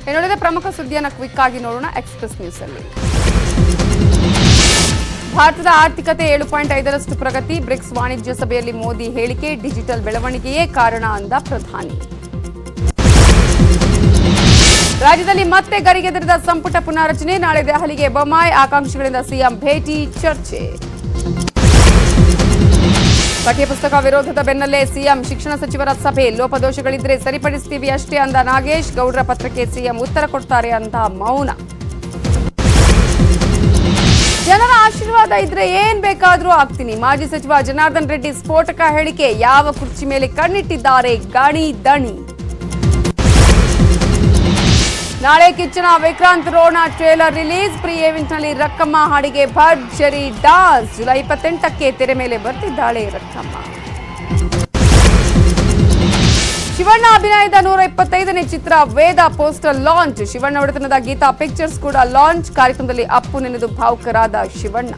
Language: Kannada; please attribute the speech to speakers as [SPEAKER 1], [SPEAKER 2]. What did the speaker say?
[SPEAKER 1] ಇನ್ನುಳಿದ ಪ್ರಮುಖ ಸುದ್ದಿಯನ್ನು ಕ್ವಿಕ್ ಆಗಿ ನೋಡೋಣ ಎಕ್ಸ್‌ಪ್ರೆಸ್ ನ್ಯೂಸ್ ಅಲ್ಲಿ. ಭಾರತದ ಆರ್ಥಿಕತೆ 7.5ರಷ್ಟು ಪ್ರಗತಿ. ಬ್ರಿಕ್ಸ್ ವಾಣಿಜ್ಯ ಸಭೆಯಲ್ಲಿ ಮೋದಿ ಹೇಳಿಕೆ, ಡಿಜಿಟಲ್ ಬೆಳವಣಿಗೆಯೇ ಕಾರಣ ಅಂದ ಪ್ರಧಾನಿ. ರಾಜ್ಯದಲ್ಲಿ ಮತ್ತೆ ಗರಿಗೆದರಿದ ಸಂಪುಟ ಪುನಾರಚನೆ. ನಾಳೆ ದೆಹಲಿಗೆ ಬೊಮ್ಮಾಯಿ, ಆಕಾಂಕ್ಷಿಗಳಿಂದ ಸಿಎಂ ಭೇಟಿ, ಚರ್ಚೆ. ಪಠ್ಯಪುಸ್ತಕ ವಿರೋಧದ ಬೆನ್ನಲ್ಲೇ ಸಿಎಂ ಶಿಕ್ಷಣ ಸಚಿವರ ಸಭೆ. ಲೋಪದೋಷಗಳಿದ್ರೆ ಸರಿಪಡಿಸ್ತೀವಿ ಅಷ್ಟೇ ಅಂದ ನಾಗೇಶ್. ಗೌಡ್ರ ಪತ್ರಕ್ಕೆ ಸಿಎಂ ಉತ್ತರ ಕೊಡ್ತಾರೆ ಅಂತ ಮೌನ. ಜನರ ಆಶೀರ್ವಾದ ಇದ್ರೆ ಏನ್ ಬೇಕಾದ್ರೂ ಆಗ್ತೀನಿ. ಮಾಜಿ ಸಚಿವ ಜನಾರ್ದನ್ ರೆಡ್ಡಿ ಸ್ಫೋಟಕ ಹೇಳಿಕೆ. ಯಾವ ಕುರ್ಚಿ ಮೇಲೆ ಕಣ್ಣಿಟ್ಟಿದ್ದಾರೆ ಗಣಿ ದಣಿ. ನಾಳೆ ಕಿಚ್ಚನ Vikrant Rona trailer release. Pre ಈವೆಂಟ್ನಲ್ಲಿ ರಕ್ಕಮ್ಮ ಹಾಡಿಗೆ ಭರ್ಜರಿ ಡಾನ್ಸ್. ಜುಲೈ 28ಕ್ಕೆ ತೆರೆ ಮೇಲೆ ಬರ್ತಿದ್ದಾಳೆ ರಕ್ಕಮ್ಮ. ಶಿವಣ್ಣ ಅಭಿನಯದ 125ನೇ ಚಿತ್ರ ವೇದ ಪೋಸ್ಟರ್ ಲಾಂಚ್. ಶಿವಣ್ಣ ಒಡೆತನದ ಗೀತಾ ಪಿಕ್ಚರ್ಸ್ ಕೂಡ ಲಾಂಚ್. ಕಾರ್ಯಕ್ರಮದಲ್ಲಿ ಅಪ್ಪು ನೆನೆದು ಭಾವುಕರಾದ ಶಿವಣ್ಣ.